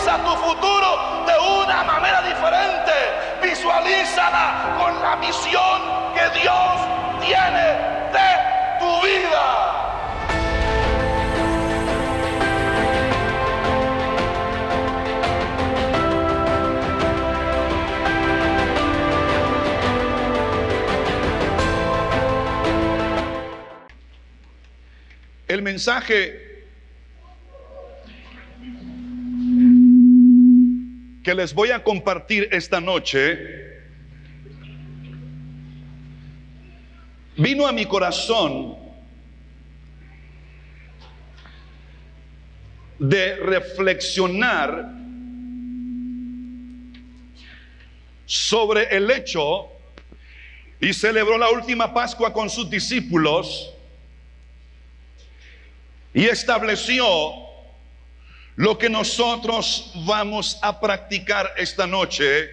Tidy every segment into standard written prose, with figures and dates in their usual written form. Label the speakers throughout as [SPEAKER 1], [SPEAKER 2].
[SPEAKER 1] visualiza tu futuro de una manera diferente. Visualízala con la misión que Dios tiene de tu vida. El mensaje que les voy a compartir esta noche vino a mi corazón de reflexionar sobre el hecho, y celebró la última Pascua con sus discípulos y estableció lo que nosotros vamos a practicar esta noche.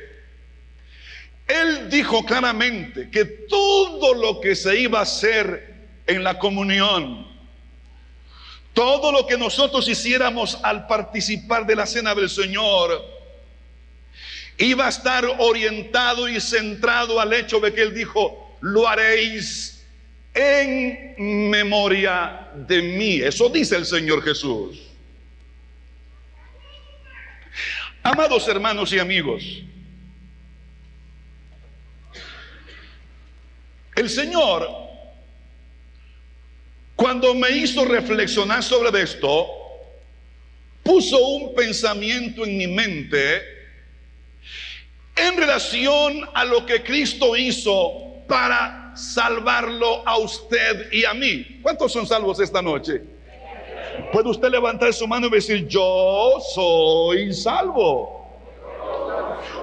[SPEAKER 1] Él dijo claramente que todo lo que se iba a hacer en la comunión, todo lo que nosotros hiciéramos al participar de la cena del Señor, iba a estar orientado y centrado al hecho de que Él dijo: lo haréis en memoria de mí. Eso dice el Señor Jesús. Amados hermanos y amigos, el Señor, cuando me hizo reflexionar sobre esto, puso un pensamiento en mi mente en relación a lo que Cristo hizo para salvarlo a usted y a mí. ¿Cuántos son salvos esta noche? ¿Puede usted levantar su mano y decir: yo soy salvo?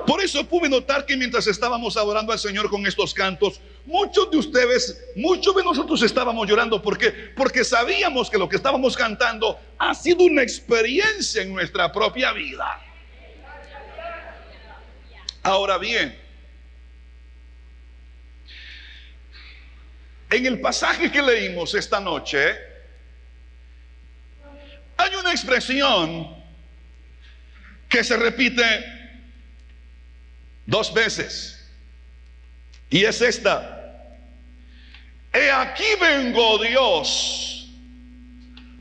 [SPEAKER 1] Por eso pude notar que mientras estábamos adorando al Señor con estos cantos, muchos de ustedes, muchos de nosotros estábamos llorando. ¿Por qué? Porque sabíamos que lo que estábamos cantando ha sido una experiencia en nuestra propia vida. Ahora bien, en el pasaje que leímos esta noche, hay una expresión que se repite 2 veces, y es esta: he aquí vengo, Dios,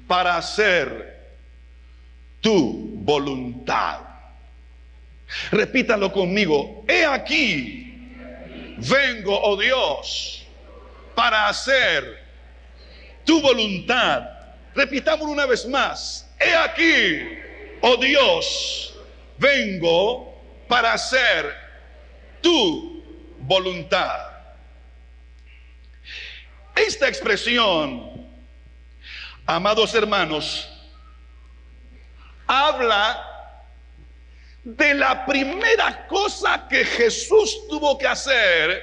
[SPEAKER 1] para hacer tu voluntad. Repítalo conmigo: he aquí vengo, oh Dios, para hacer tu voluntad. Repitámoslo una vez más: he aquí, oh Dios, vengo para hacer tu voluntad. Esta expresión, amados hermanos, habla de la primera cosa que Jesús tuvo que hacer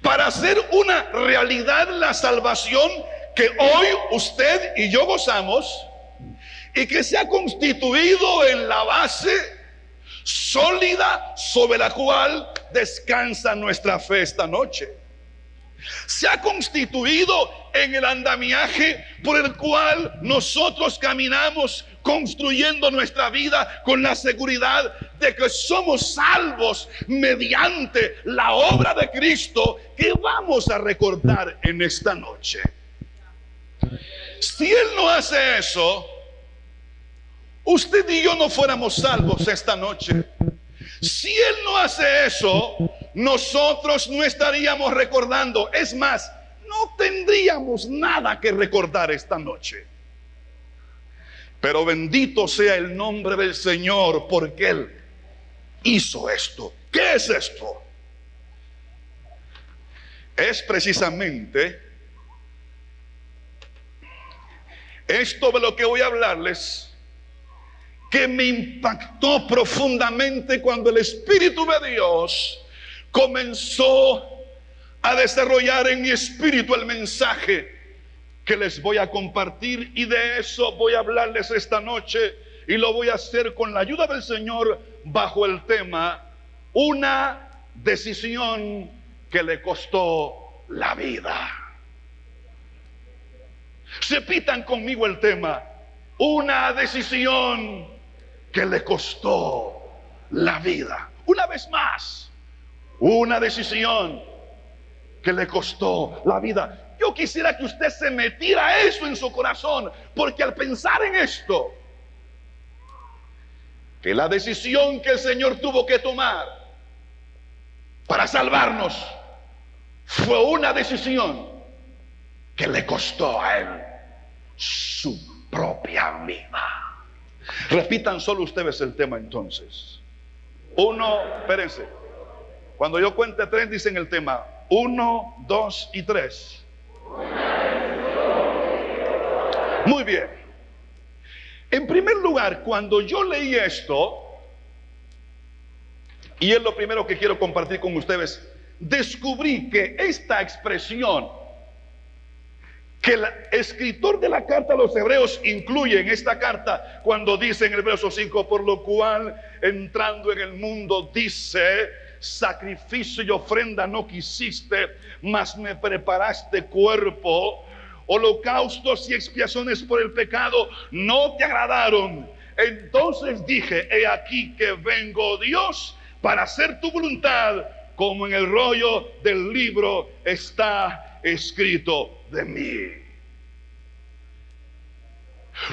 [SPEAKER 1] para hacer una realidad la salvación que hoy usted y yo gozamos, y que se ha constituido en la base sólida sobre la cual descansa nuestra fe esta noche. Se ha constituido en el andamiaje por el cual nosotros caminamos, construyendo nuestra vida con la seguridad de que somos salvos mediante la obra de Cristo, que vamos a recordar en esta noche. Si Él no hace eso, usted y yo no fuéramos salvos esta noche. Si Él no hace eso, nosotros no estaríamos recordando. Es más, no tendríamos nada que recordar esta noche. Pero bendito sea el nombre del Señor, porque Él hizo esto. ¿Qué es esto? Es precisamente esto de lo que voy a hablarles, que me impactó profundamente cuando el Espíritu de Dios comenzó a desarrollar en mi espíritu el mensaje que les voy a compartir. Y de eso voy a hablarles esta noche, y lo voy a hacer con la ayuda del Señor bajo el tema: una decisión que le costó la vida. Repitan conmigo el tema: una decisión que le costó la vida. Una vez más, una decisión que le costó la vida. Yo quisiera que usted se metiera eso en su corazón, porque al pensar en esto, que la decisión que el Señor tuvo que tomar para salvarnos fue una decisión que le costó a Él su propia vida. Repitan solo ustedes el tema entonces. Espérense. Cuando yo cuente 3, dicen el tema. 1, 2 y 3. Muy bien. En primer lugar, cuando yo leí esto, y es lo primero que quiero compartir con ustedes, descubrí que esta expresión que el escritor de la carta a los Hebreos incluye en esta carta, cuando dice en el verso 5, por lo cual entrando en el mundo dice, sacrificio y ofrenda no quisiste, mas me preparaste cuerpo, holocaustos y expiaciones por el pecado no te agradaron. Entonces dije, he aquí que vengo, Dios, para hacer tu voluntad, como en el rollo del libro está escrito de mí.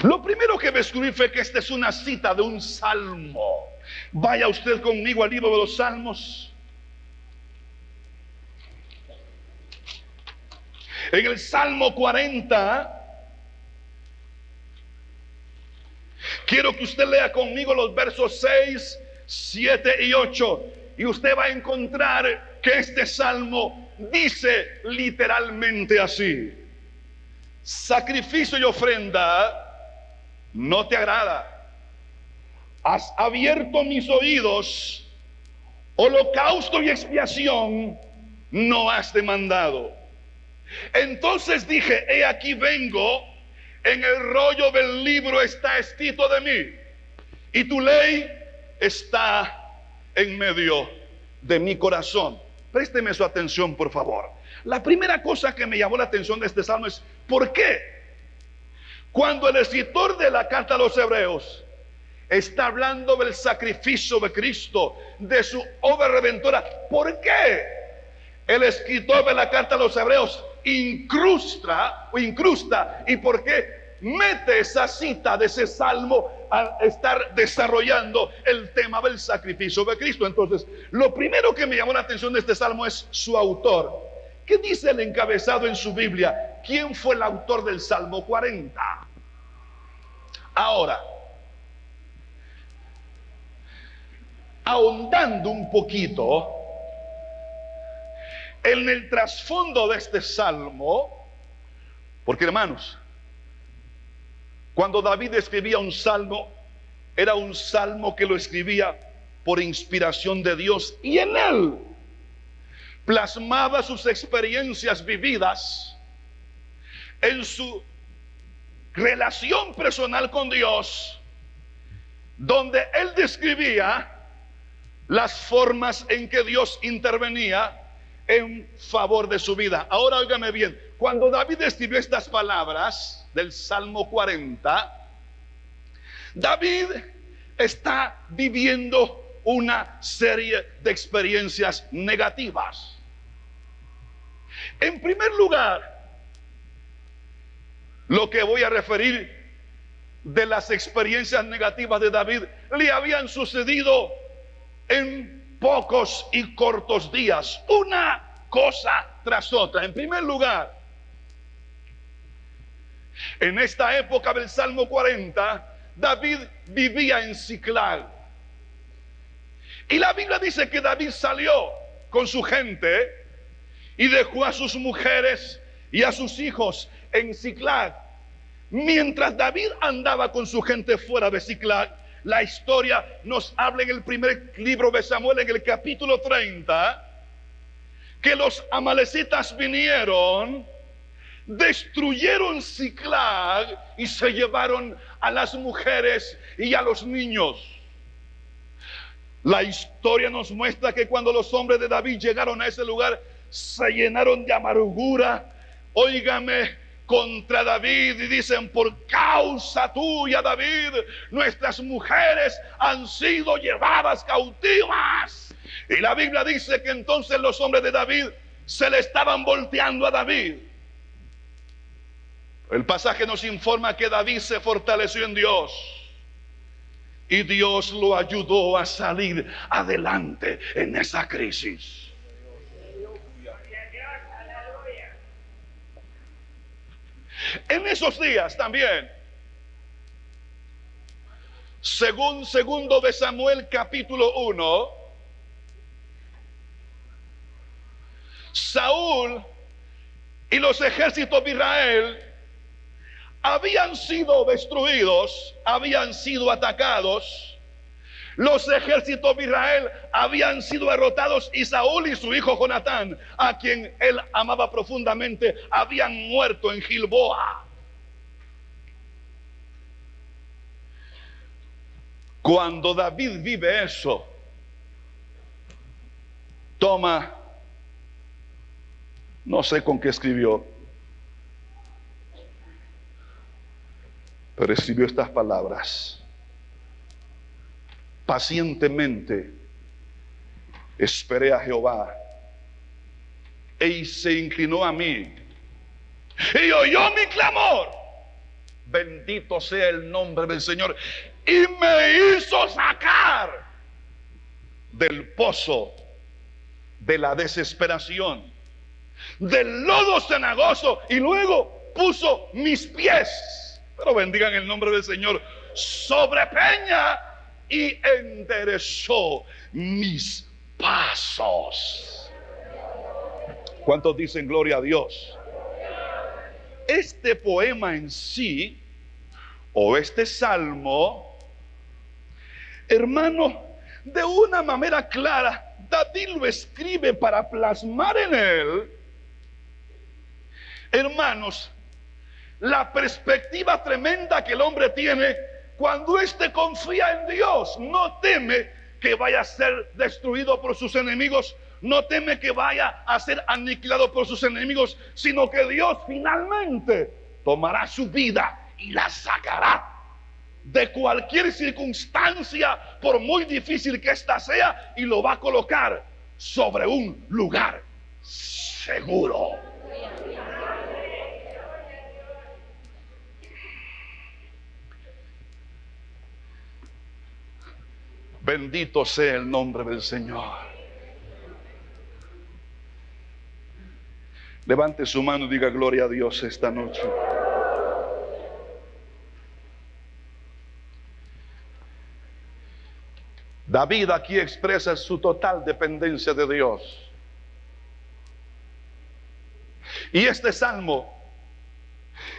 [SPEAKER 1] Lo primero que descubrí fue que esta es una cita de un salmo. Vaya usted conmigo al libro de los Salmos. En el Salmo 40, quiero que usted lea conmigo los versos 6, 7 y 8. Y usted va a encontrar que este salmo dice literalmente así: sacrificio y ofrenda no te agrada, has abierto mis oídos, holocausto y expiación no has demandado. Entonces dije, he aquí vengo, en el rollo del libro está escrito de mí, y tu ley está en medio de mi corazón. Présteme su atención, por favor. La primera cosa que me llamó la atención de este salmo es ¿por qué? Cuando el escritor de la carta a los Hebreos está hablando del sacrificio de Cristo, de su obra redentora, ¿por qué el escritor de la carta a los Hebreos incrusta y por qué mete esa cita de ese salmo al estar desarrollando el tema del sacrificio de Cristo? Entonces, lo primero que me llamó la atención de este salmo es su autor. ¿Qué dice el encabezado en su Biblia? ¿Quién fue el autor del Salmo 40? Ahora, ahondando un poquito en el trasfondo de este salmo, porque hermanos, cuando David escribía un salmo, era un salmo que lo escribía por inspiración de Dios, y en él plasmaba sus experiencias vividas en su relación personal con Dios, donde él describía las formas en que Dios intervenía en favor de su vida. Ahora óigame bien, cuando David escribió estas palabras del Salmo 40, David está viviendo una serie de experiencias negativas. En primer lugar, lo que voy a referir de las experiencias negativas de David le habían sucedido en pocos y cortos días, una cosa tras otra. En primer lugar, en esta época del Salmo 40, David vivía en Ziclag. Y la Biblia dice que David salió con su gente y dejó a sus mujeres y a sus hijos en Ziclag. Mientras David andaba con su gente fuera de Ziclag, la historia nos habla en el primer libro de Samuel, en el capítulo 30, que los amalecitas vinieron, destruyeron Ziclag y se llevaron a las mujeres y a los niños. La historia nos muestra que cuando los hombres de David llegaron a ese lugar, se llenaron de amargura, óigame, contra David y dicen: por causa tuya, David, nuestras mujeres han sido llevadas cautivas. Y la Biblia dice que entonces los hombres de David se le estaban volteando a David. El pasaje nos informa que David se fortaleció en Dios y Dios lo ayudó a salir adelante en esa crisis. En esos días también, según segundo de Samuel capítulo 1, Saúl y los ejércitos de Israel habían sido destruidos, habían sido atacados. Los ejércitos de Israel habían sido derrotados y Saúl y su hijo Jonatán, a quien él amaba profundamente, habían muerto en Gilboa. Cuando David vive eso, toma, no sé con qué escribió, pero escribió estas palabras: pacientemente esperé a Jehová, y se inclinó a mí y oyó mi clamor. Bendito sea el nombre del Señor. Y me hizo sacar del pozo de la desesperación, del lodo cenagoso, y luego puso mis pies, pero bendigan el nombre del Señor, sobre peña, y enderezó mis pasos. ¿Cuántos dicen gloria a Dios? Este poema en sí, o este salmo, hermano, de una manera clara, David lo escribe para plasmar en él, hermanos, la perspectiva tremenda que el hombre tiene cuando éste confía en Dios. No teme que vaya a ser destruido por sus enemigos, no teme que vaya a ser aniquilado por sus enemigos, sino que Dios finalmente tomará su vida y la sacará de cualquier circunstancia, por muy difícil que ésta sea, y lo va a colocar sobre un lugar seguro. Bendito sea el nombre del Señor. Levante su mano y diga gloria a Dios esta noche. David aquí expresa su total dependencia de Dios. Y este salmo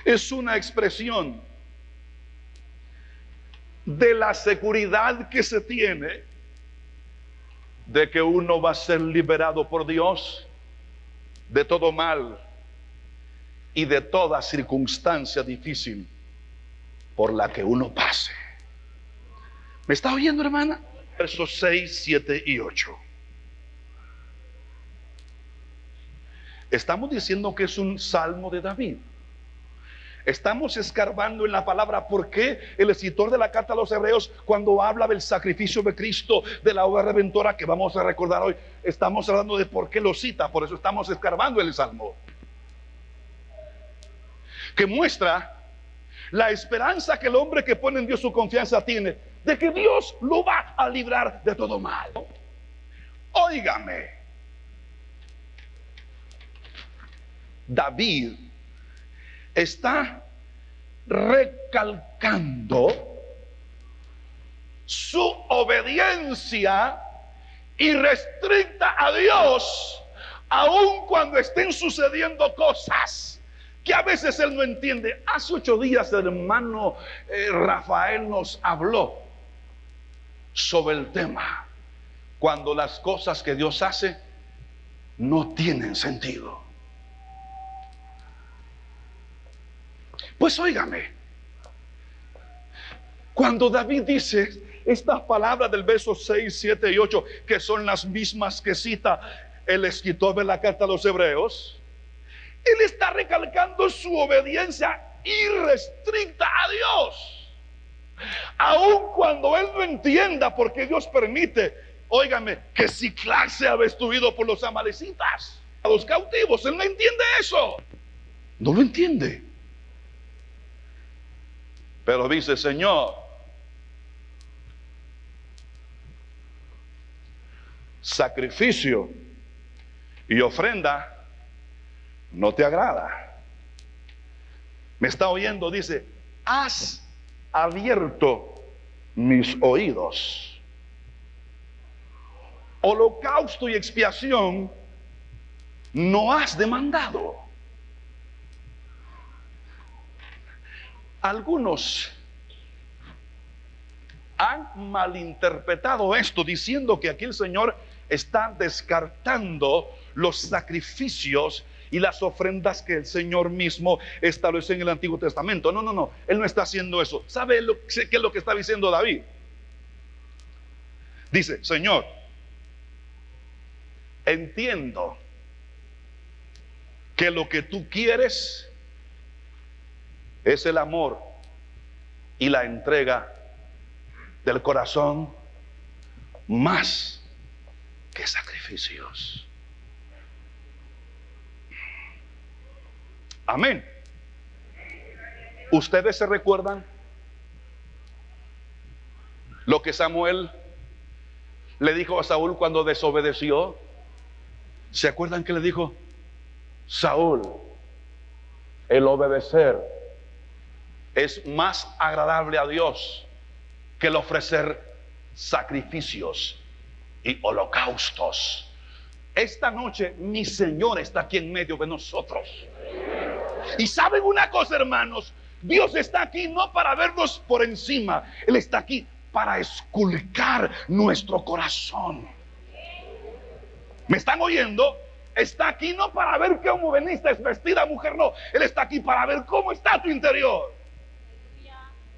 [SPEAKER 1] es una expresión de la seguridad que se tiene de que uno va a ser liberado por Dios de todo mal y de toda circunstancia difícil por la que uno pase. ¿Me está oyendo, hermana? Versos 6, 7 y 8. Estamos diciendo que es un salmo de David. Estamos escarbando en la palabra. ¿Por qué el escritor de la carta a los Hebreos, cuando habla del sacrificio de Cristo, de la obra redentora que vamos a recordar hoy, estamos hablando de por qué lo cita? Por eso estamos escarbando el salmo, que muestra la esperanza que el hombre que pone en Dios su confianza tiene, de que Dios lo va a librar de todo mal. Óigame, David está recalcando su obediencia irrestricta a Dios, aun cuando estén sucediendo cosas que a veces él no entiende. Hace 8 días el hermano Rafael nos habló sobre el tema cuando las cosas que Dios hace no tienen sentido. Pues óigame, cuando David dice estas palabras del verso 6, 7 y 8, que son las mismas que cita el escritor de la carta a los Hebreos, Él está recalcando su obediencia irrestricta a Dios. Aun cuando él no entienda por qué Dios permite, óigame, que Siclag sea destruido por los amalecitas, a los cautivos. Él no entiende eso. No lo entiende. Pero dice: Señor, sacrificio y ofrenda no te agrada. ¿Me está oyendo? Dice: has abierto mis oídos. Holocausto y expiación no has demandado. Algunos han malinterpretado esto, diciendo que aquí el Señor está descartando los sacrificios y las ofrendas que el Señor mismo estableció en el Antiguo Testamento. No, Él no está haciendo eso. ¿Sabe qué es lo que está diciendo David? Dice: Señor, entiendo que lo que tú quieres es el amor y la entrega del corazón más que sacrificios. Amén. ¿Ustedes se recuerdan lo que Samuel le dijo a Saúl cuando desobedeció? ¿Se acuerdan que le dijo? Saúl, el obedecer es más agradable a Dios que el ofrecer sacrificios y holocaustos. Esta noche mi Señor está aquí en medio de nosotros. Y saben una cosa, hermanos, Dios está aquí no para vernos por encima. Él está aquí para esculcar nuestro corazón. ¿Me están oyendo? Está aquí no para ver cómo veniste vestida, mujer, no. Él está aquí para ver cómo está tu interior.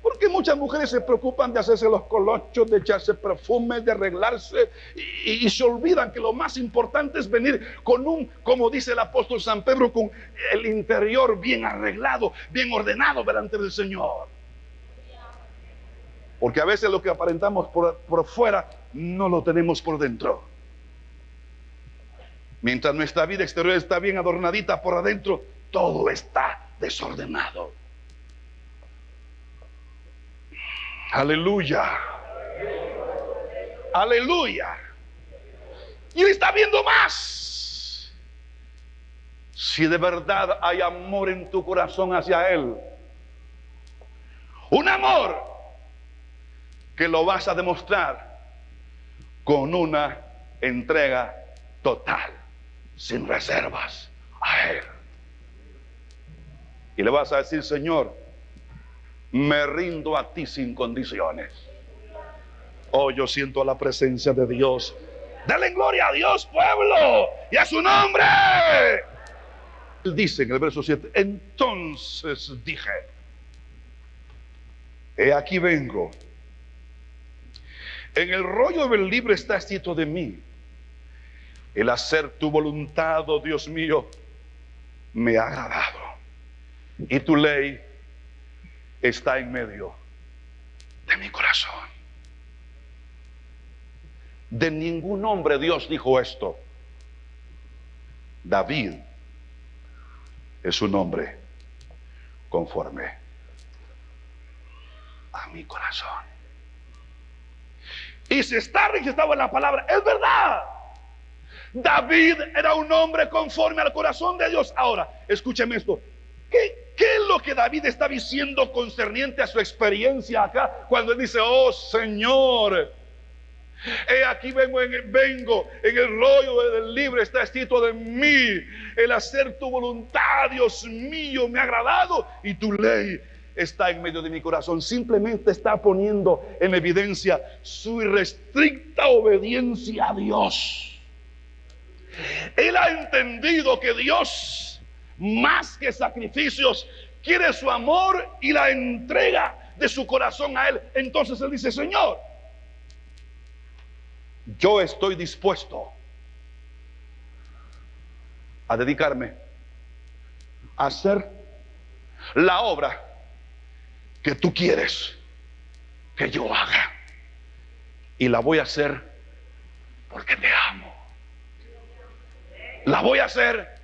[SPEAKER 1] Porque muchas mujeres se preocupan de hacerse los colochos, de echarse perfumes, de arreglarse, y se olvidan que lo más importante es venir con como dice el apóstol San Pedro, con el interior bien arreglado, bien ordenado delante del Señor. Porque a veces lo que aparentamos por fuera no lo tenemos por dentro. Mientras nuestra vida exterior está bien adornadita, por adentro todo está desordenado. Aleluya. Aleluya. Y Él está viendo más. Si de verdad hay amor en tu corazón hacia Él, un amor que lo vas a demostrar con una entrega total, sin reservas a Él. Y le vas a decir: Señor, me rindo a ti sin condiciones. Oh, yo siento la presencia de Dios. Dale gloria a Dios, pueblo, y a su nombre. Él dice en el verso 7: entonces dije, he aquí vengo. En el rollo del libro está escrito de mí: el hacer tu voluntad, oh Dios mío, me ha agradado, y tu ley está en medio de mi corazón. De ningún hombre Dios dijo esto. David es un hombre conforme a mi corazón. Y si está registrado en la palabra, es verdad. David era un hombre conforme al corazón de Dios. Ahora, escúcheme esto. ¿Qué es lo que David está diciendo concerniente a su experiencia acá? Cuando él dice: oh Señor, he aquí vengo en el rollo del libro está escrito de mí, el hacer tu voluntad, Dios mío, me ha agradado, y tu ley está en medio de mi corazón. Simplemente está poniendo en evidencia su irrestricta obediencia a Dios. Él ha entendido que Dios, más que sacrificios, quiere su amor y la entrega de su corazón a Él. Entonces Él dice: Señor, yo estoy dispuesto a dedicarme hacer la obra que tú quieres que yo haga. Y la voy a hacer porque te amo. La voy a hacer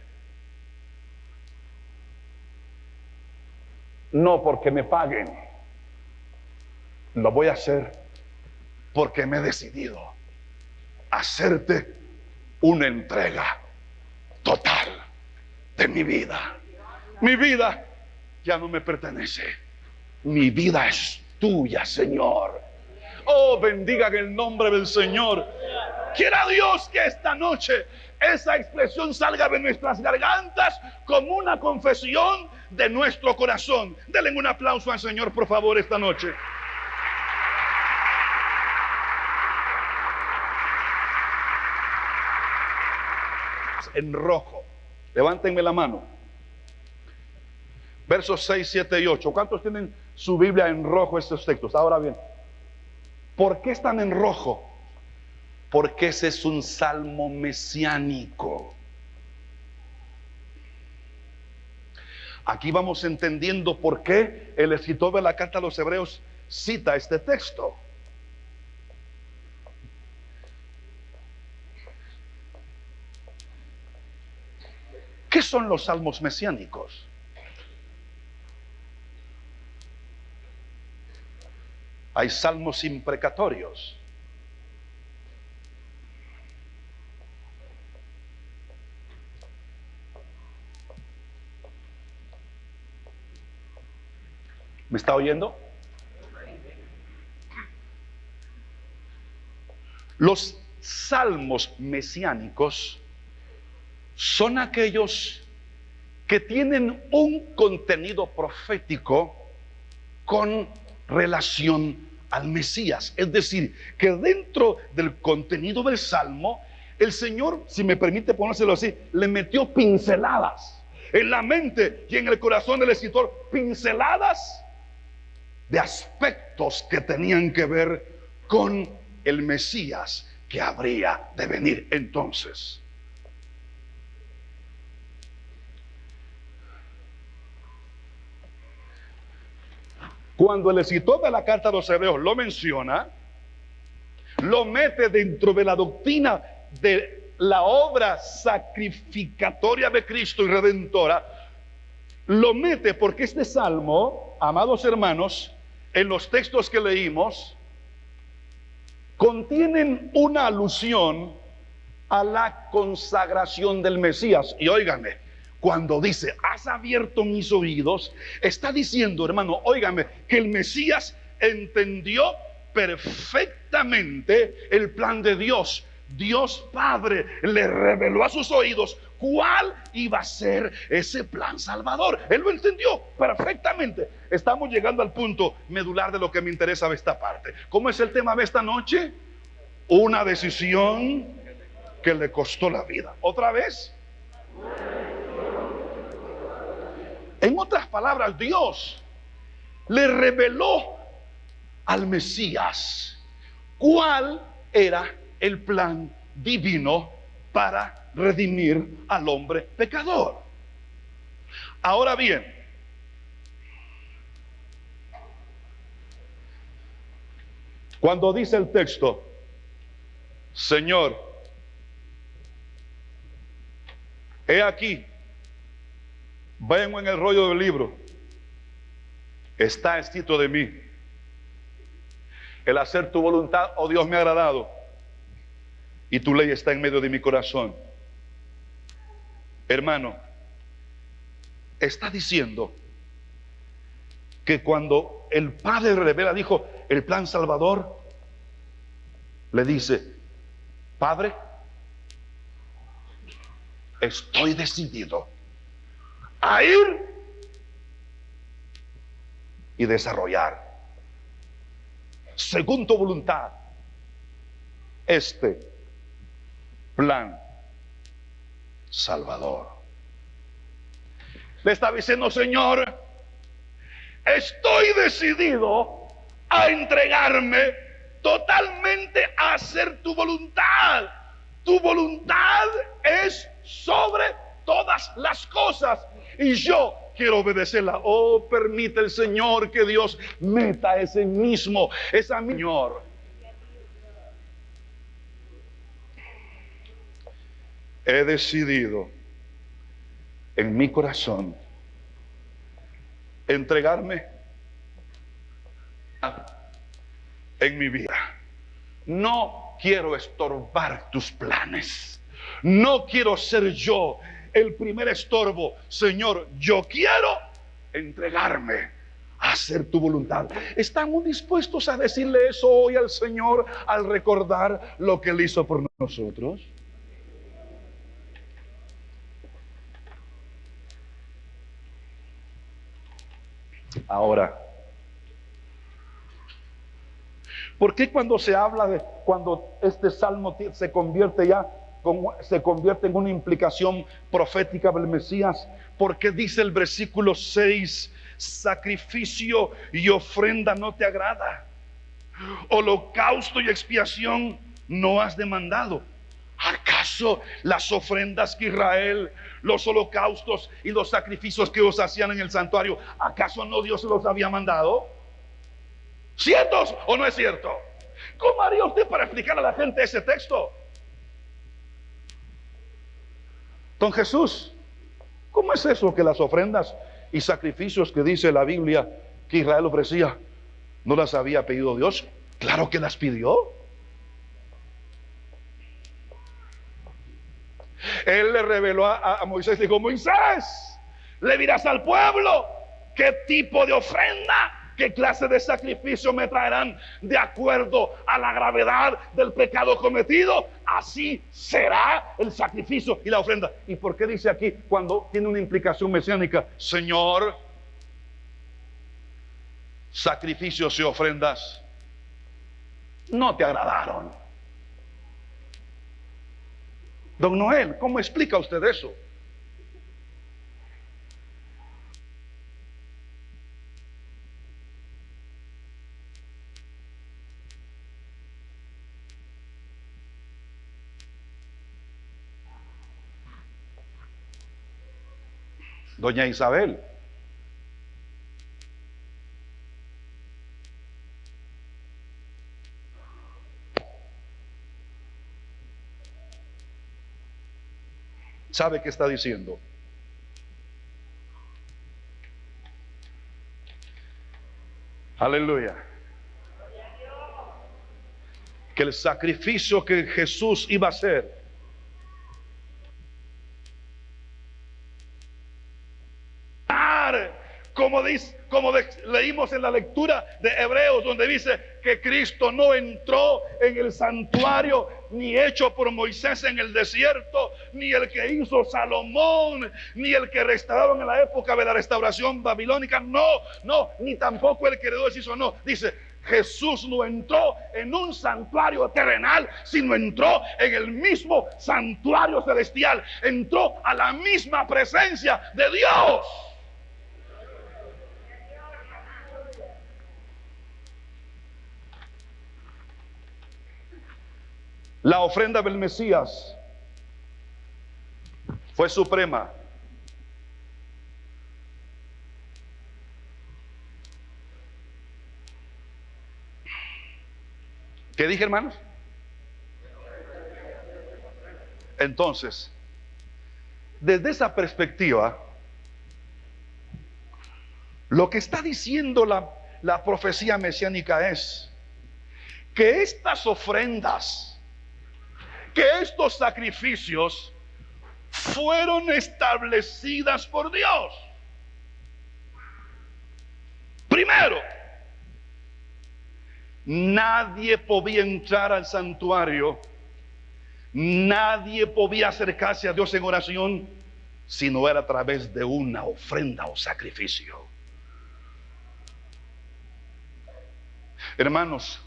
[SPEAKER 1] no porque me paguen. Lo voy a hacer porque me he decidido a hacerte una entrega total de mi vida. Mi vida ya no me pertenece. Mi vida es tuya, Señor. Oh, bendigan el nombre del Señor. Quiera Dios que esta noche esa expresión salga de nuestras gargantas como una confesión de nuestro corazón. Denle un aplauso al Señor, por favor, esta noche. En rojo, levántenme la mano. Versos 6, 7 y 8. ¿Cuántos tienen su Biblia en rojo estos textos? Ahora bien, ¿por qué están en rojo? Porque ese es un salmo mesiánico. Aquí vamos entendiendo por qué el escritor de la carta a los Hebreos cita este texto. ¿Qué son los salmos mesiánicos? Hay salmos imprecatorios. ¿Me está oyendo? Los salmos mesiánicos son aquellos que tienen un contenido profético con relación al Mesías. Es decir, que dentro del contenido del salmo, el Señor, si me permite ponérselo así, le metió pinceladas en la mente y en el corazón del escritor, pinceladas de aspectos que tenían que ver con el Mesías que habría de venir. Entonces, cuando el escritor de la carta a los Hebreos lo menciona, lo mete dentro de la doctrina de la obra sacrificatoria de Cristo y redentora. Lo mete porque este salmo, amados hermanos, en los textos que leímos, contienen una alusión a la consagración del Mesías. Y óigame, cuando dice, has abierto mis oídos, está diciendo, hermano, óigame, que el Mesías entendió perfectamente el plan de Dios. Dios Padre le reveló a sus oídos cuál iba a ser ese plan salvador. Él lo entendió perfectamente. Estamos llegando al punto medular de lo que me interesa de esta parte. ¿Cómo es el tema de esta noche? Una decisión que le costó la vida. ¿Otra vez? En otras palabras, Dios le reveló al Mesías cuál era el plan divino para redimir al hombre pecador. Ahora bien, cuando dice el texto, Señor, he aquí, vengo en el rollo del libro, está escrito de mí, el hacer tu voluntad, oh Dios, me ha agradado, y tu ley está en medio de mi corazón. Hermano, está diciendo que cuando el Padre revela, dijo, el plan salvador, le dice, Padre, estoy decidido a ir y desarrollar, según tu voluntad, este plan salvador. Le está diciendo, Señor, estoy decidido a entregarme totalmente a hacer tu voluntad. Tu voluntad es sobre todas las cosas. y yo quiero obedecerla. Oh, permite el Señor que Dios meta ese mismo, esa Señor. He decidido en mi corazón entregarme en mi vida. No quiero estorbar tus planes. No quiero ser yo el primer estorbo. Señor, yo quiero entregarme a hacer tu voluntad. ¿Estamos dispuestos a decirle eso hoy al Señor al recordar lo que Él hizo por nosotros? Ahora, ¿por qué cuando se habla de cuando este salmo se convierte en una implicación profética del Mesías? ¿Por qué dice el versículo 6, sacrificio y ofrenda no te agrada? Holocausto y expiación no has demandado. ¿Acaso las ofrendas que Israel, los holocaustos y los sacrificios que ellos hacían en el santuario, acaso no Dios se los había mandado? ¿Ciertos o no es cierto? ¿Cómo haría usted para explicar a la gente ese texto? Don Jesús, ¿cómo es eso que las ofrendas y sacrificios que dice la Biblia que Israel ofrecía, no las había pedido Dios? Claro que las pidió. Él le reveló a Moisés, dijo: Moisés, le dirás al pueblo qué tipo de ofrenda, qué clase de sacrificio me traerán de acuerdo a la gravedad del pecado cometido. Así será el sacrificio y la ofrenda. ¿Y por qué dice aquí, cuando tiene una implicación mesiánica, Señor, sacrificios y ofrendas no te agradaron? Don Noel, ¿cómo explica usted eso? Doña Isabel, ¿sabe qué está diciendo? Aleluya. Que el sacrificio que Jesús iba a hacer leímos en la lectura de Hebreos, donde dice que Cristo no entró en el santuario ni hecho por Moisés en el desierto, ni el que hizo Salomón, ni el que restauraron en la época de la restauración babilónica. No, ni tampoco el que Dios hizo. No, dice: Jesús no entró en un santuario terrenal, sino entró en el mismo santuario celestial. Entró a la misma presencia de Dios. La ofrenda del Mesías fue suprema. ¿Qué dije, hermanos? Entonces, desde esa perspectiva, lo que está diciendo la profecía mesiánica es que estas ofrendas, que estos sacrificios fueron establecidas por Dios. Primero, nadie podía entrar al santuario, nadie podía acercarse a Dios en oración si no era a través de una ofrenda o sacrificio. Hermanos,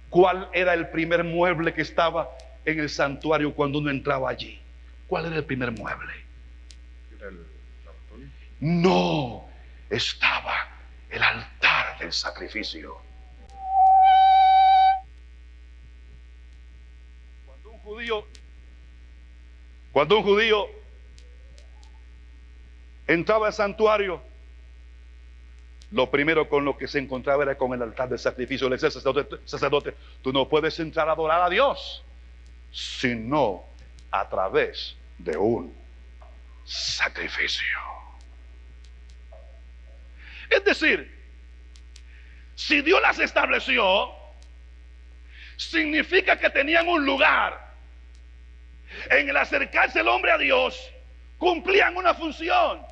[SPEAKER 1] ¿cuál era el primer mueble que estaba en el santuario cuando uno entraba allí? ¿Cuál era el primer mueble? No, estaba el altar del sacrificio. Cuando un judío entraba al santuario, lo primero con lo que se encontraba era con el altar de sacrificio. Le decía al sacerdote, tú no puedes entrar a adorar a Dios sino a través de un sacrificio. Es decir, si Dios las estableció, significa que tenían un lugar. En el acercarse el hombre a Dios, cumplían una función.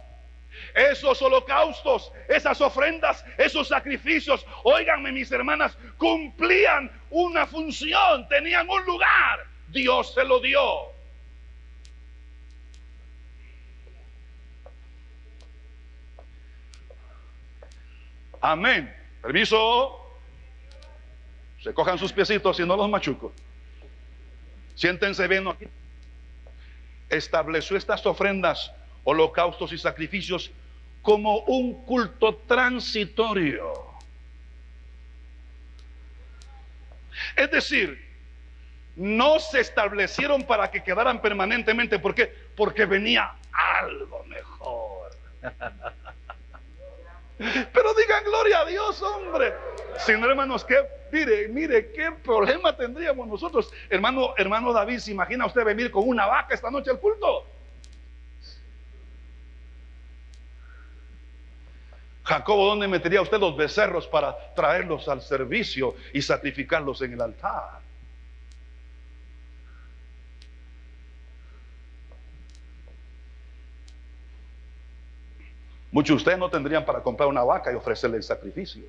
[SPEAKER 1] Esos holocaustos, esas ofrendas, esos sacrificios, óiganme mis hermanas, cumplían una función, tenían un lugar. Dios se lo dio. Amén. Permiso. Se cojan sus piecitos y no los machuco. Siéntense bien aquí. Estableció estas ofrendas, holocaustos y sacrificios como un culto transitorio. Es decir, no se establecieron para que quedaran permanentemente. ¿Por qué? Porque venía algo mejor. Pero digan gloria a Dios, hombre. Si no, hermanos, mire, qué problema tendríamos nosotros. Hermano David, ¿se imagina usted venir con una vaca esta noche al culto? Jacobo, ¿dónde metería usted los becerros para traerlos al servicio y sacrificarlos en el altar? Muchos de ustedes no tendrían para comprar una vaca y ofrecerle el sacrificio.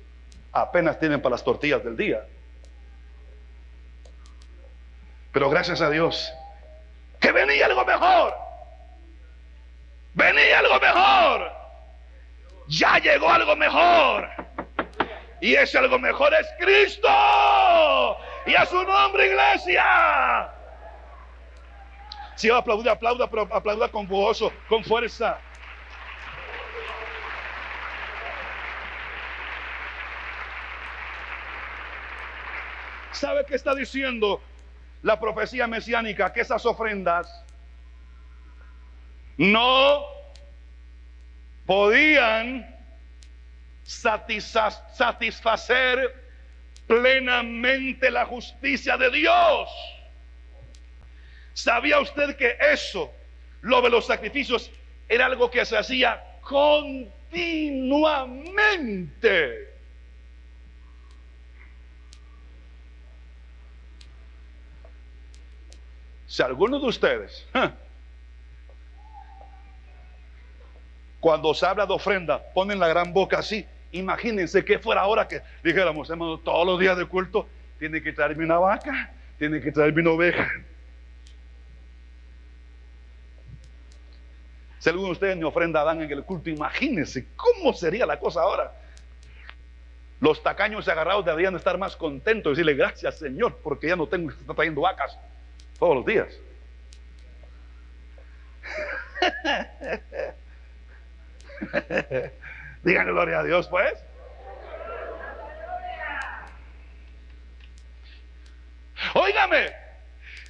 [SPEAKER 1] Apenas tienen para las tortillas del día. Pero gracias a Dios que venía algo mejor. Venía algo mejor. Ya llegó algo mejor. Y ese algo mejor es Cristo. Y a su nombre, iglesia. Si va a aplaudir, aplauda, pero aplauda con gozo, con fuerza. ¿Sabe qué está diciendo la profecía mesiánica? Que esas ofrendas no podían satisfacer plenamente la justicia de Dios. ¿Sabía usted que eso, lo de los sacrificios, era algo que se hacía continuamente? Si algunos de ustedes, cuando se habla de ofrenda, ponen la gran boca así, imagínense que fuera ahora que dijéramos, hermano, todos los días de culto, tiene que traerme una vaca, tiene que traerme una oveja. Si algunos de ustedes ni ofrenda dan en el culto, imagínense cómo sería la cosa ahora. Los tacaños agarrados deberían estar más contentos y decirle gracias, Señor, porque ya no tengo que estar trayendo vacas todos los días. Díganle gloria a Dios, pues. Óigame,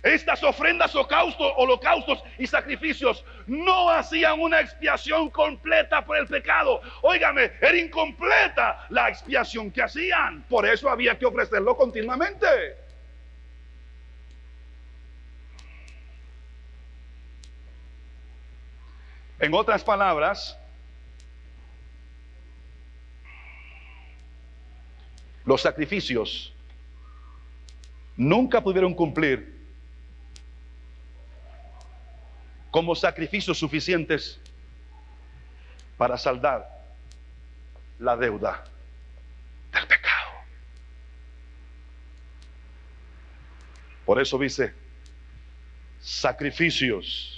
[SPEAKER 1] estas ofrendas, holocaustos y sacrificios no hacían una expiación completa por el pecado. Óigame, era incompleta la expiación que hacían. Por eso había que ofrecerlo continuamente. En otras palabras, los sacrificios nunca pudieron cumplir como sacrificios suficientes para saldar la deuda del pecado. Por eso dice, sacrificios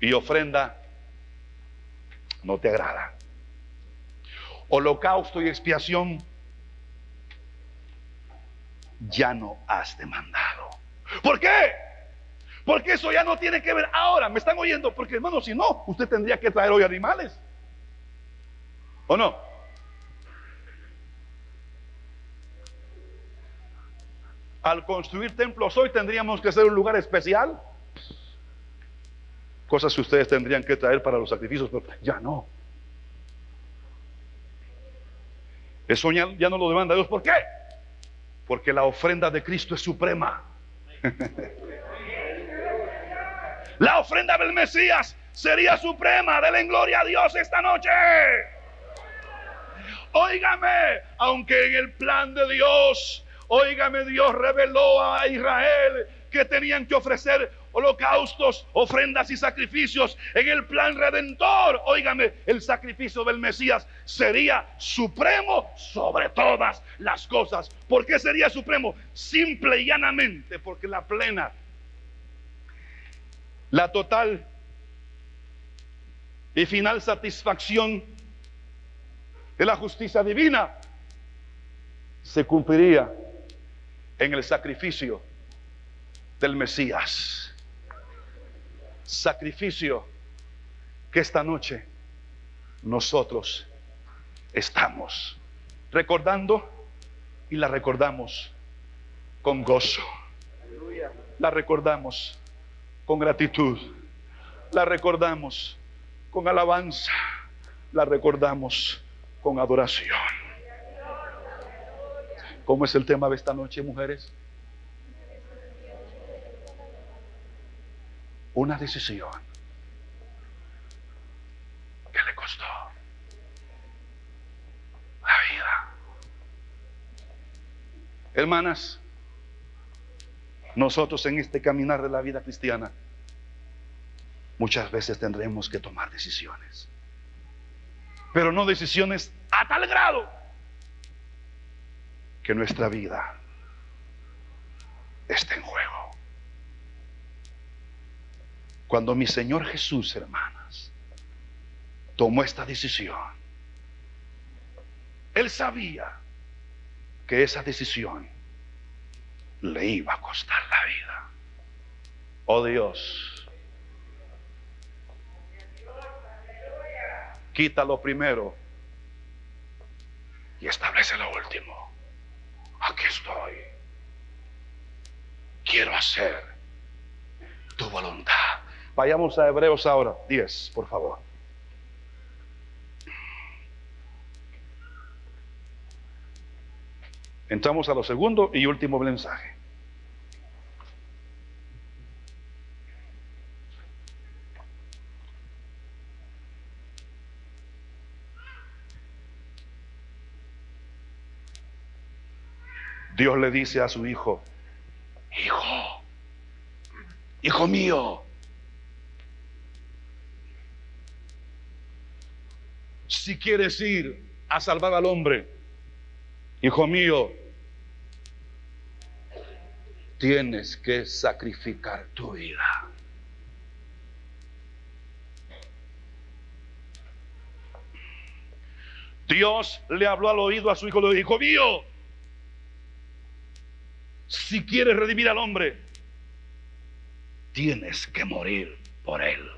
[SPEAKER 1] y ofrenda no te agrada. Holocausto y expiación ya no has demandado. ¿Por qué? Porque eso ya no tiene que ver ahora. ¿Me están oyendo? Porque hermano, si no, usted tendría que traer hoy animales, ¿o no? Al construir templos hoy tendríamos que hacer un lugar especial. cosas que ustedes tendrían que traer para los sacrificios, pero ya no. Eso ya no lo demanda Dios. ¿Por qué? Porque la ofrenda de Cristo es suprema. La ofrenda del Mesías sería suprema. Denle gloria a Dios esta noche. Óigame, aunque en el plan de Dios, óigame, Dios reveló a Israel que tenían que ofrecer holocaustos, ofrendas y sacrificios. En el plan redentor, óigame, el sacrificio del Mesías sería supremo sobre todas las cosas. ¿Por qué sería supremo? Simple y llanamente porque la plena, la total y final satisfacción de la justicia divina se cumpliría en el sacrificio del Mesías. Sacrificio que esta noche nosotros estamos recordando, y la recordamos con gozo, la recordamos con gratitud, la recordamos con alabanza, la recordamos con adoración. ¿Cómo es el tema de esta noche, mujeres? Una decisión que le costó la vida. Hermanas, nosotros en este caminar de la vida cristiana muchas veces tendremos que tomar decisiones, pero no decisiones a tal grado que nuestra vida esté en juego. Cuando mi Señor Jesús, hermanas, tomó esta decisión, Él sabía que esa decisión le iba a costar la vida. Oh Dios, quita lo primero y establece lo último. Aquí estoy. Quiero hacer tu voluntad. Vayamos a Hebreos ahora, 10, por favor. Entramos a lo segundo y último mensaje. Dios le dice a su hijo: hijo mío, si quieres ir a salvar al hombre, hijo mío, tienes que sacrificar tu vida. Dios le habló al oído a su hijo, le dijo: hijo mío, si quieres redimir al hombre, tienes que morir por él.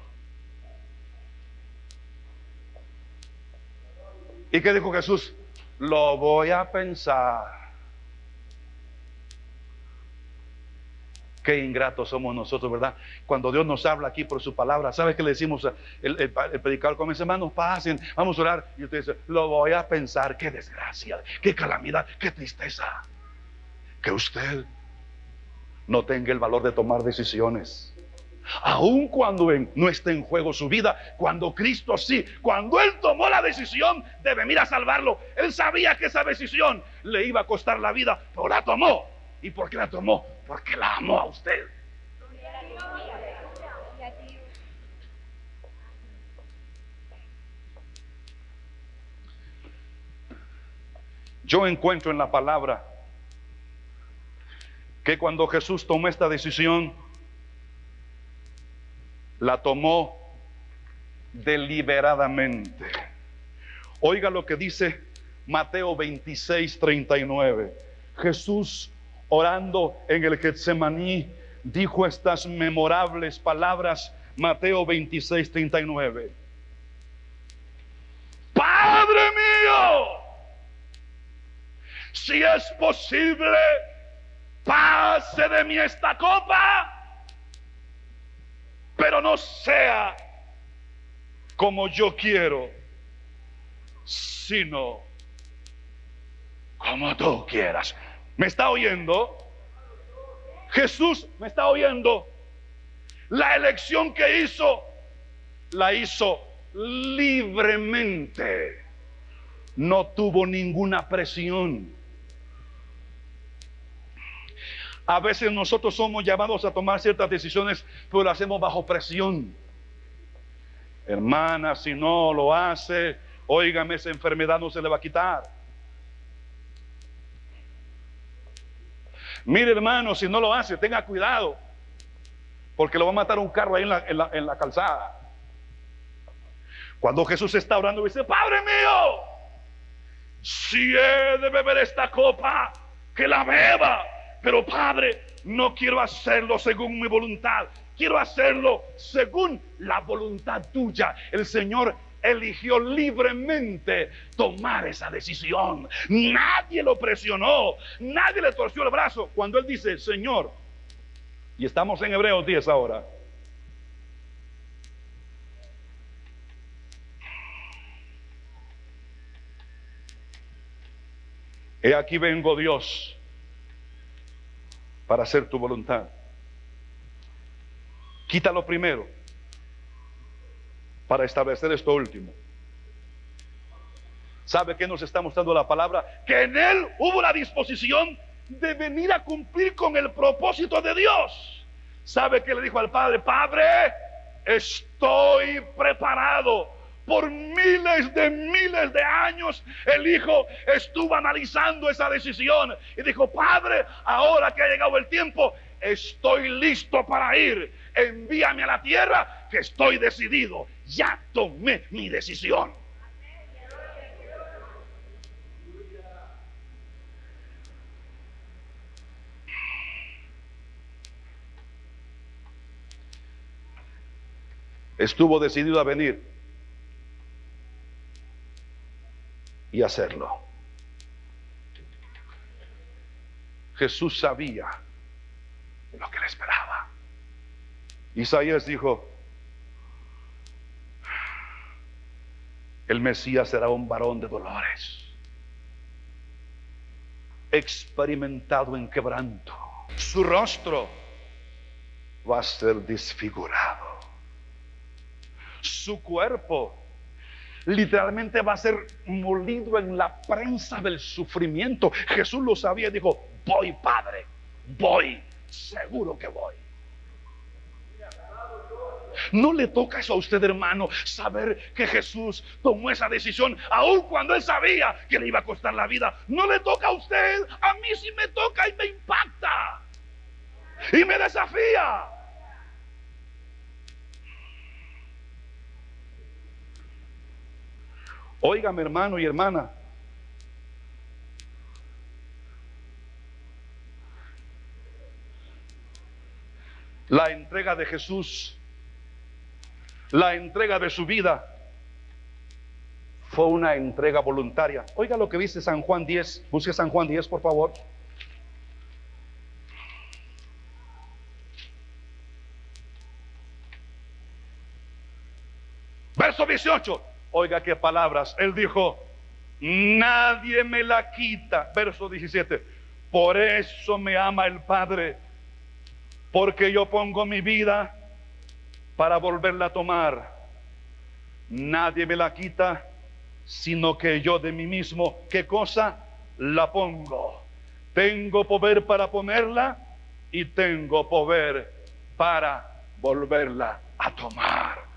[SPEAKER 1] ¿Y qué dijo Jesús? Lo voy a pensar. Qué ingratos somos nosotros, ¿verdad? Cuando Dios nos habla aquí por su palabra, ¿sabes qué le decimos? El predicador comienza: hermanos, pasen, vamos a orar. Y usted dice: lo voy a pensar. Qué desgracia, qué calamidad, qué tristeza que usted no tenga el valor de tomar decisiones. Aun cuando no esté en juego su vida, cuando Cristo sí, cuando Él tomó la decisión de venir a salvarlo, Él sabía que esa decisión le iba a costar la vida, pero la tomó. ¿Y por qué la tomó? Porque la amó a usted. Yo encuentro en la palabra que cuando Jesús tomó esta decisión, la tomó deliberadamente. Oiga lo que dice Mateo 26:39. Jesús, orando en el Getsemaní, dijo estas memorables palabras. Mateo 26:39. Padre mío, si es posible, pase de mí esta copa, pero no sea como yo quiero, sino como tú quieras. ¿Me está oyendo? Jesús, ¿me está oyendo? La elección que hizo, la hizo libremente. No tuvo ninguna presión. A veces nosotros somos llamados a tomar ciertas decisiones, pero lo hacemos bajo presión. Hermana, si no lo hace, óigame, esa enfermedad no se le va a quitar. Mire, hermano, si no lo hace, tenga cuidado, porque lo va a matar un carro ahí en la calzada. Cuando Jesús está orando, dice: Padre mío, si he de beber esta copa, que la beba, pero Padre, no quiero hacerlo según mi voluntad, quiero hacerlo según la voluntad tuya. El Señor eligió libremente tomar esa decisión. Nadie lo presionó, nadie le torció el brazo. Cuando Él dice: Señor, y estamos en Hebreos 10 ahora, he aquí vengo, Dios, para hacer tu voluntad. Quítalo primero para establecer esto último. ¿Sabe qué nos está mostrando la palabra? Que en Él hubo la disposición de venir a cumplir con el propósito de Dios. ¿Sabe qué le dijo al Padre? Padre, estoy preparado. Por miles de años el Hijo estuvo analizando esa decisión y dijo: Padre, ahora que ha llegado el tiempo, estoy listo para ir. Envíame a la tierra, que estoy decidido. Ya tomé mi decisión. Estuvo decidido a venir y hacerlo. Jesús sabía lo que le esperaba. Isaías dijo: el Mesías será un varón de dolores, experimentado en quebranto. Su rostro va a ser desfigurado. Su cuerpo literalmente va a ser molido en la prensa del sufrimiento. Jesús lo sabía y dijo: voy, Padre, voy, seguro que voy. ¿No le toca eso a usted, hermano, saber que Jesús tomó esa decisión aun cuando Él sabía que le iba a costar la vida? ¿No le toca a usted? A mí sí me toca y me impacta y me desafía. Óigame, hermano y hermana, la entrega de Jesús, la entrega de su vida, fue una entrega voluntaria. Oiga lo que dice San Juan 10. Busque San Juan 10, por favor. Verso 18. Oiga qué palabras. Él dijo: nadie me la quita. Verso 17. Por eso me ama el Padre, porque yo pongo mi vida para volverla a tomar. Nadie me la quita, sino que yo de mí mismo, ¿qué cosa? La pongo. Tengo poder para ponerla y tengo poder para volverla a tomar.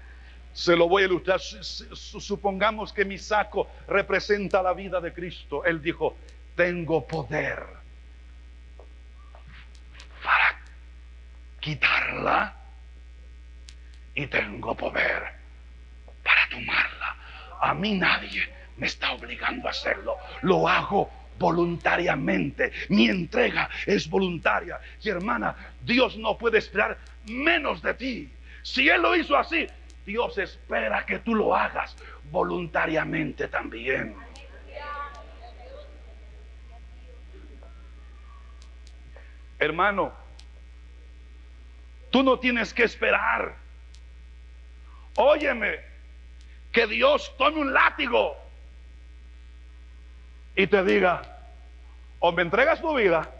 [SPEAKER 1] Se lo voy a ilustrar. Supongamos que mi saco representa la vida de Cristo. Él dijo: tengo poder para quitarla y tengo poder para tomarla. A mí nadie me está obligando a hacerlo. Lo hago voluntariamente. Mi entrega es voluntaria. Y hermana, Dios no puede esperar menos de ti. Si Él lo hizo así, Dios espera que tú lo hagas voluntariamente también. Hermano, tú no tienes que esperar Óyeme, que Dios tome un látigo y te diga: o me entregas tu vida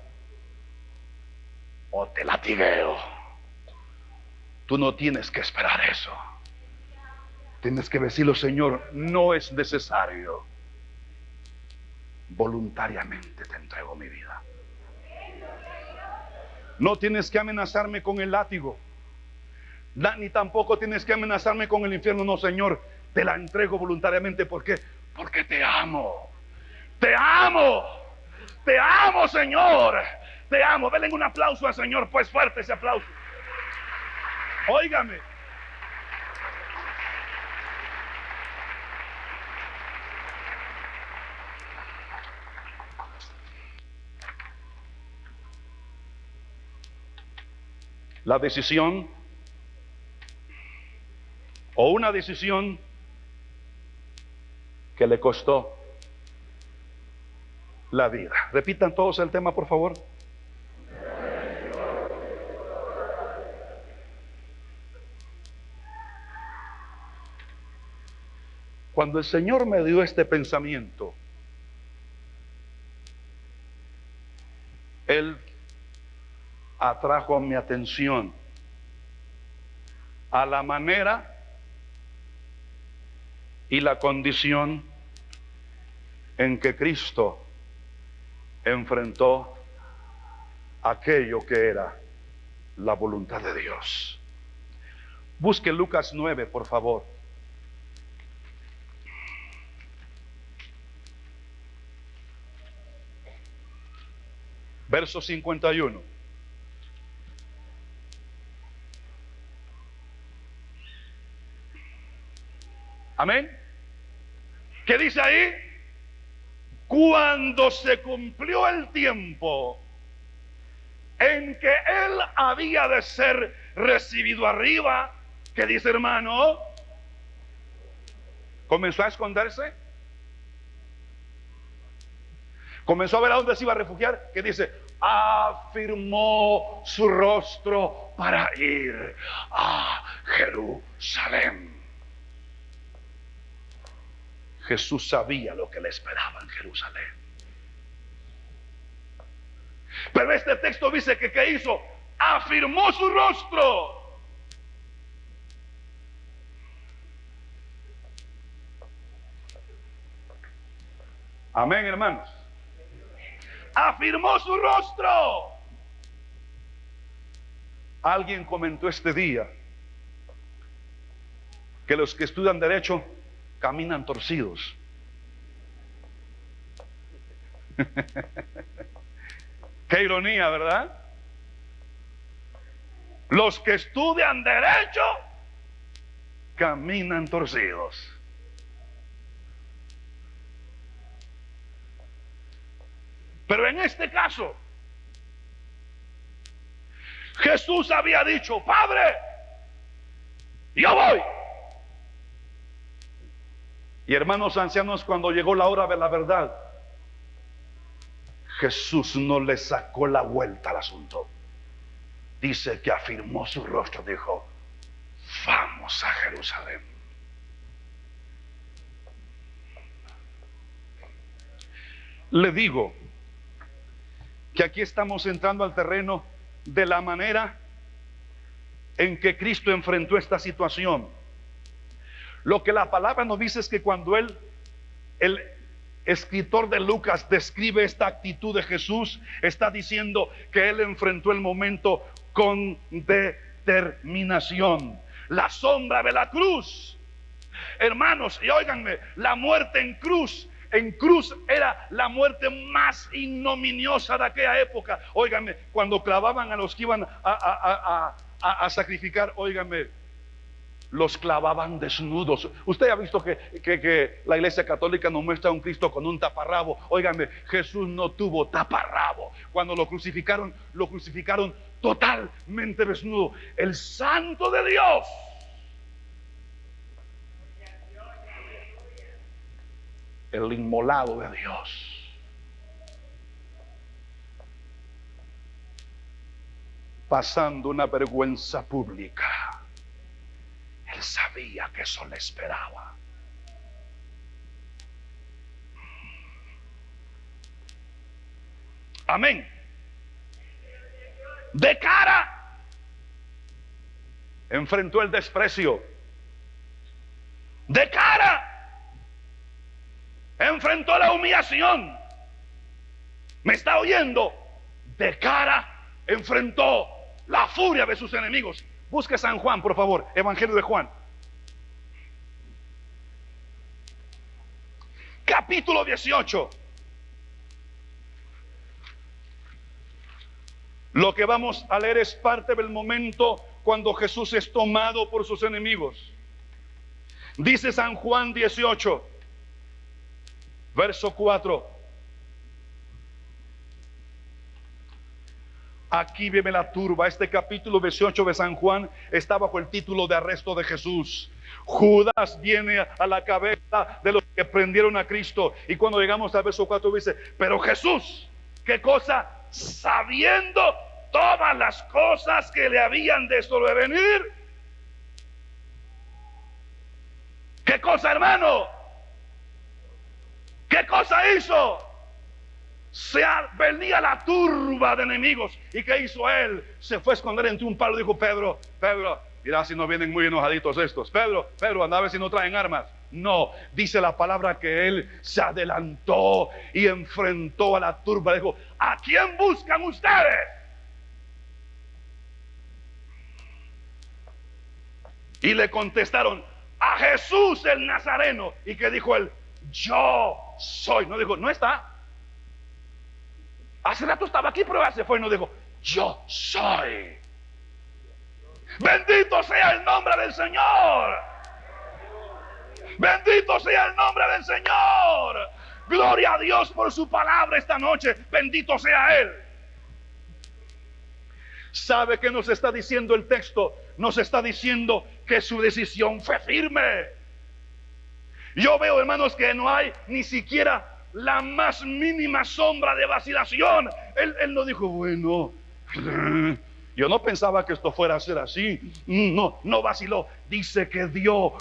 [SPEAKER 1] o te latigueo. Tú no tienes que esperar eso. Tienes que decirlo: Señor, no es necesario. Voluntariamente te entrego mi vida. No tienes que amenazarme con el látigo, ni tampoco tienes que amenazarme con el infierno. No, Señor, te la entrego voluntariamente. ¿Por qué? Porque te amo. Te amo. Te amo, Señor. Te amo. Denle un aplauso al Señor, pues, fuerte ese aplauso. Óigame. La decisión, o una decisión que le costó la vida. Repitan todos el tema, por favor. Cuando el Señor me dio este pensamiento, Él atrajo mi atención a la manera y la condición en que Cristo enfrentó aquello que era la voluntad de Dios. Busque Lucas 9, por favor. Verso 51. Amén. ¿Qué dice ahí? Cuando se cumplió el tiempo en que él había de ser recibido arriba, ¿qué dice, hermano? Comenzó a esconderse. Comenzó a ver a dónde se iba a refugiar. ¿Qué dice? Afirmó su rostro para ir a Jerusalén. Jesús sabía lo que le esperaba en Jerusalén. Pero este texto dice que ¿qué hizo? Afirmó su rostro. Amén, hermanos. Afirmó su rostro. Alguien comentó este día que los que estudian derecho caminan torcidos. Qué ironía, ¿verdad? Los que estudian derecho caminan torcidos. Pero en este caso, Jesús había dicho: Padre, yo voy. Y hermanos ancianos, cuando llegó la hora de la verdad, Jesús no le sacó la vuelta al asunto. Dice que afirmó su rostro, dijo: vamos a Jerusalén. Le digo que aquí estamos entrando al terreno de la manera en que Cristo enfrentó esta situación. Lo que la palabra nos dice es que cuando el escritor de Lucas describe esta actitud de Jesús, está diciendo que él enfrentó el momento con determinación. La sombra de la cruz, hermanos, y óiganme, la muerte en cruz era la muerte más ignominiosa de aquella época. Óiganme, cuando clavaban a los que iban a sacrificar, óiganme, los clavaban desnudos. Usted ha visto que la Iglesia Católica nos muestra a un Cristo con un taparrabo. Óigame, Jesús no tuvo taparrabo. Cuando lo crucificaron totalmente desnudo. El Santo de Dios, el inmolado de Dios, pasando una vergüenza pública. Él sabía que eso le esperaba. Amén. De cara enfrentó el desprecio. De cara enfrentó la humillación. ¿Me está oyendo? De cara enfrentó la furia de sus enemigos. Busque San Juan, por favor, Evangelio de Juan, capítulo 18. Lo que vamos a leer es parte del momento cuando Jesús es tomado por sus enemigos. Dice San Juan 18, verso 4. Aquí viene la turba. Este capítulo 18 de San Juan está bajo el título de arresto de Jesús. Judas viene a la cabeza de los que prendieron a Cristo. Y cuando llegamos al verso 4 dice: pero Jesús, ¿qué cosa? Sabiendo todas las cosas que le habían de sobrevenir. ¿Qué cosa, hermano? ¿Qué cosa hizo? Venía la turba de enemigos. ¿Y qué hizo él? Se fue a esconder entre un palo. Dijo: Pedro, mira si no vienen muy enojaditos estos. Pedro, anda a ver si no traen armas. No, dice la palabra que él se adelantó y enfrentó a la turba. Dijo: ¿a quién buscan ustedes? Y le contestaron: a Jesús el Nazareno. ¿Y qué dijo él? Yo soy. No dijo: no está. Hace rato estaba aquí, pero ya se fue y no dijo: yo soy. Bendito sea el nombre del Señor. Bendito sea el nombre del Señor. Gloria a Dios por su palabra esta noche. Bendito sea Él. ¿Sabe qué nos está diciendo el texto? Nos está diciendo que su decisión fue firme. Yo veo, hermanos, que no hay ni siquiera la más mínima sombra de vacilación. Él no dijo: bueno, yo no pensaba que esto fuera a ser así. No vaciló. Dice que dio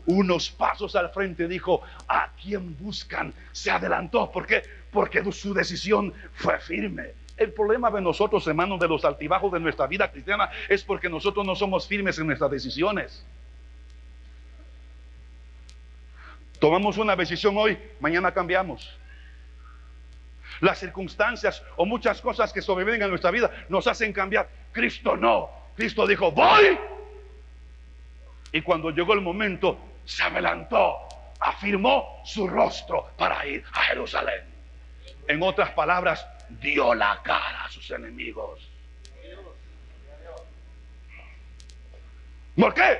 [SPEAKER 1] unos pasos al frente. Dijo: ¿a quién buscan? Se adelantó. ¿Por qué? Porque su decisión fue firme. El problema de nosotros, hermanos, de los altibajos de nuestra vida cristiana, es porque nosotros no somos firmes en nuestras decisiones. Tomamos una decisión hoy, mañana cambiamos. Las circunstancias o muchas cosas que sobrevienen a nuestra vida nos hacen cambiar. Cristo no. Cristo dijo: voy. Y cuando llegó el momento, se adelantó, afirmó su rostro para ir a Jerusalén. En otras palabras, dio la cara a sus enemigos. ¿Por qué?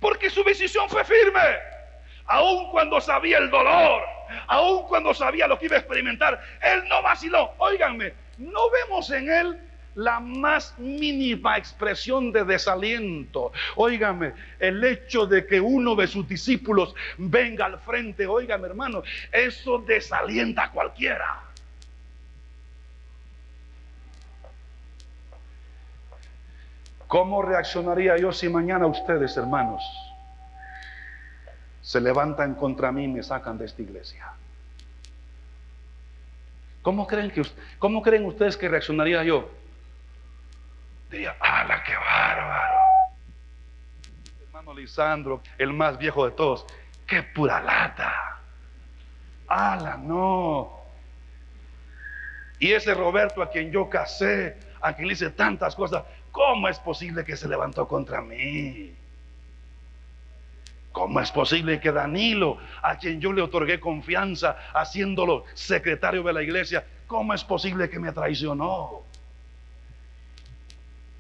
[SPEAKER 1] Porque su decisión fue firme. Aun cuando sabía el dolor, aun cuando sabía lo que iba a experimentar, él no vaciló. Óiganme, no vemos en él la más mínima expresión de desaliento. Óigame, el hecho de que uno de sus discípulos venga al frente, óigame, hermano, eso desalienta a cualquiera. ¿Cómo reaccionaría yo si mañana ustedes, hermanos, se levantan contra mí y me sacan de esta iglesia? ¿Cómo creen ustedes que reaccionaría yo? Diría: ¡ala, qué bárbaro! Hermano Lisandro, el más viejo de todos, ¡qué pura lata! ¡ala, no! Y ese Roberto a quien yo casé, a quien le hice tantas cosas, ¿cómo es posible que se levantó contra mí? ¿Cómo es posible que Danilo, a quien yo le otorgué confianza haciéndolo secretario de la iglesia, cómo es posible que me traicionó?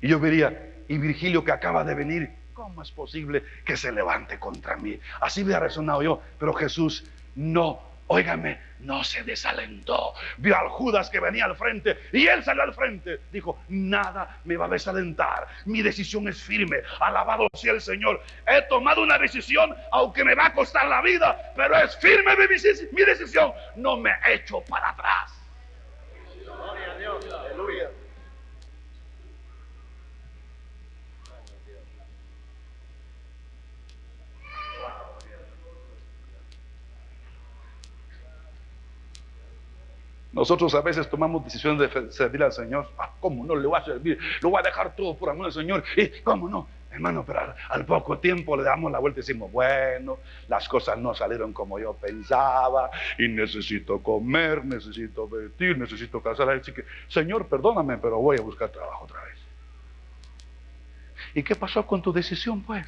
[SPEAKER 1] Y yo diría: y Virgilio, que acaba de venir, ¿cómo es posible que se levante contra mí? Así hubiera resonado yo. Pero Jesús no, óigame, no se desalentó. Vio al Judas que venía al frente y él salió al frente. Dijo: nada me va a desalentar. Mi decisión es firme. Alabado sea el Señor. He tomado una decisión, aunque me va a costar la vida, pero es firme mi decisión. No me echo para atrás. Gloria a Dios. Aleluya. Nosotros a veces tomamos decisiones de servir al Señor. ¿Cómo no le voy a servir? Lo voy a dejar todo por amor al Señor. ¿Y cómo no? Hermano, pero al poco tiempo le damos la vuelta y decimos, bueno, las cosas no salieron como yo pensaba y necesito comer, necesito vestir, necesito casar. Así que, Señor, perdóname, pero voy a buscar trabajo otra vez. ¿Y qué pasó con tu decisión, pues?